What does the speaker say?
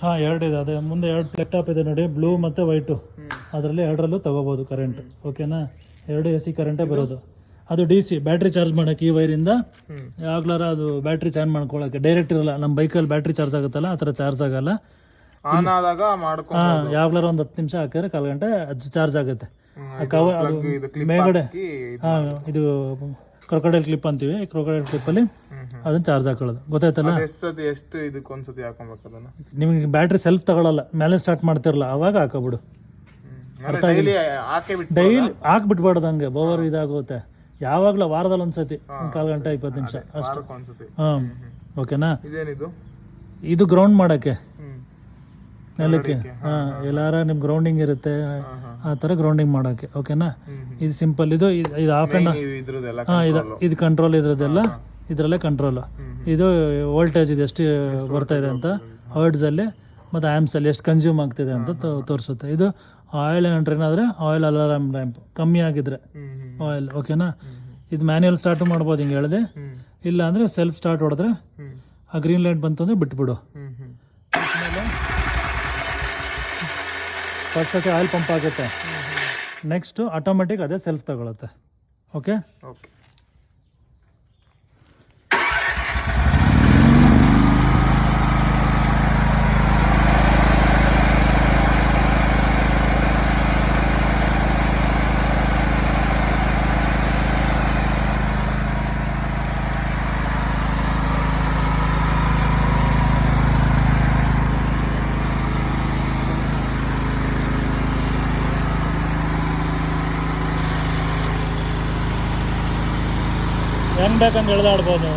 ಹಾಂ 2 ಇದೆ. ಅದೇ ಮುಂದೆ 2 ಪ್ಲೆಗ್ ಟಾಪ್ ಇದೆ ನೋಡಿ, ಬ್ಲೂ ಮತ್ತು ವೈಟು. ಅದರಲ್ಲಿ 2ರಲ್ಲೂ ತೊಗೋಬೋದು ಕರೆಂಟ್. ಓಕೆನಾ, 2 AC ಕರೆಂಟೇ ಬರೋದು. ಅದು DC ಬ್ಯಾಟ್ರಿ ಚಾರ್ಜ್ ಮಾಡೋಕ್ಕೆ ಈ ವೈರಿಂದ ಯಾವಾಗ್ಲಾರ ಅದು ಬ್ಯಾಟ್ರಿ ಚಾರ್ಜ್ ಮಾಡ್ಕೊಳ್ಳೋಕ್ಕೆ ಡೈರೆಕ್ಟ್ ಇರಲ್ಲ. ನಮ್ಮ ಬೈಕಲ್ಲಿ ಬ್ಯಾಟ್ರಿ ಚಾರ್ಜ್ ಆಗುತ್ತಲ್ಲ ಆ ಥರ ಚಾರ್ಜ್ ಆಗಲ್ಲ. ಹಾಂ, ಯಾವಾಗ್ಲಾರ ಒಂದು 10 ನಿಮಿಷ ಹಾಕಿದ್ರೆ 1/4 ಗಂಟೆ ಅದು ಚಾರ್ಜ್ ಆಗುತ್ತೆ. ಕವರ್ ಅದು ಮೇಲ್ಗಡೆ ಹಾಂ, ಇದು ಕ್ರೊಕೊಡೈಲ್ ಕ್ಲಿಪ್ ಅಂತೀವಿ. ಕ್ರೊಕೊಡೈಲ್ ಕ್ಲಿಪ್ಪಲ್ಲಿ ಅದನ್ನ ಚಾರ್ಜ್ ಹಾಕೊಳ್ಳೋದು, ಗೊತ್ತಾಯ್ತಲ್ಲ. ಎಷ್ಟು ಇದಕ್ಕೊಂದ್ಸತಿ ಹಾಕೊಬೇಕು ಅದನ್ನ? ನಿಮಗೆ ಬ್ಯಾಟ್ರಿ ಸೆಲ್ಫ್ ತಗೊಳ್ಳಲ್ಲ, ಮೇಲೆ ಸ್ಟಾರ್ಟ್ ಮಾಡ್ತಿರಲ್ಲ ಅವಾಗ ಹಾಕೋಬಿಡು. ಡೈಲಿ ಹಾಕ್ಬಿಟ್ಬಾರ್ದು, ಹಂಗೆ ಬೋವರ್ ಇದಾಗುತ್ತೆ. ಯಾವಾಗಲೂ ವಾರದಲ್ಲಿ ಒಂದ್ಸತಿ 1/4 ಗಂಟೆ 20 ನಿಮಿಷ ಅಷ್ಟು. ಹಾಂ, ಓಕೆನಾ. ಇದು ಗ್ರೌಂಡ್ ಮಾಡೋಕ್ಕೆ ನೆಲಕ್ಕೆ. ಹಾಂ, ಎಲ್ಲಾರ ನಿಮ್ಮ ಗ್ರೌಂಡಿಂಗ್ ಇರುತ್ತೆ ಆ ಥರ ಗ್ರೌಂಡಿಂಗ್ ಮಾಡೋಕ್ಕೆ. ಓಕೆನಾ, ಇದು ಸಿಂಪಲ್. ಇದು ಆಫ್ ಆ್ಯಂಡ್ ಹಾಂ, ಇದು ಕಂಟ್ರೋಲ್, ಇದ್ರದ್ದೆಲ್ಲ ಇದರಲ್ಲೇ ಕಂಟ್ರೋಲು. ಇದು ವೋಲ್ಟೇಜ್ ಇದು ಎಷ್ಟು ಬರ್ತಾ ಇದೆ ಅಂತ ಹರ್ಡ್ಸಲ್ಲಿ ಮತ್ತು ಆ್ಯಮ್ಸಲ್ಲಿ ಎಷ್ಟು ಕನ್ಸ್ಯೂಮ್ ಆಗ್ತಿದೆ ಅಂತ ತೋರಿಸುತ್ತೆ. ಇದು ಆಯಿಲ್ ಎಂಟ್ರೇನ್ ಆದರೆ ಆಯಿಲ್ ಅಲಾರಾಮ್ ಲ್ಯಾಂಪ್ ಕಮ್ಮಿ ಆಗಿದ್ರೆ ಆಯಿಲ್. ಓಕೆನಾ, ಇದು ಮ್ಯಾನ್ಯಲ್ ಸ್ಟಾರ್ಟು ಮಾಡ್ಬೋದು ಹಿಂಗೆ ಹೇಳಿದೆ. ಇಲ್ಲ ಅಂದರೆ ಸೆಲ್ಫ್ ಸ್ಟಾರ್ಟ್ ಹೊಡೆದ್ರೆ ಆ ಗ್ರೀನ್ ಲೈಟ್ ಬಂತು ಅಂದರೆ ಬಿಟ್ಬಿಡು. ಫಸ್ಟ್ ಸತಿ ಆಯಿಲ್ ಪಂಪ್ ಆಗುತ್ತೆ. ನೆಕ್ಸ್ಟು ಆಟೋಮೆಟಿಕ್ ಅದೇ ಸೆಲ್ಫ್ ತಗೊಳುತ್ತೆ. ಓಕೆ, ಹೆಂಗೆ ಬೇಕಂತ ಎಳೆದಾಡ್ಬೋದು.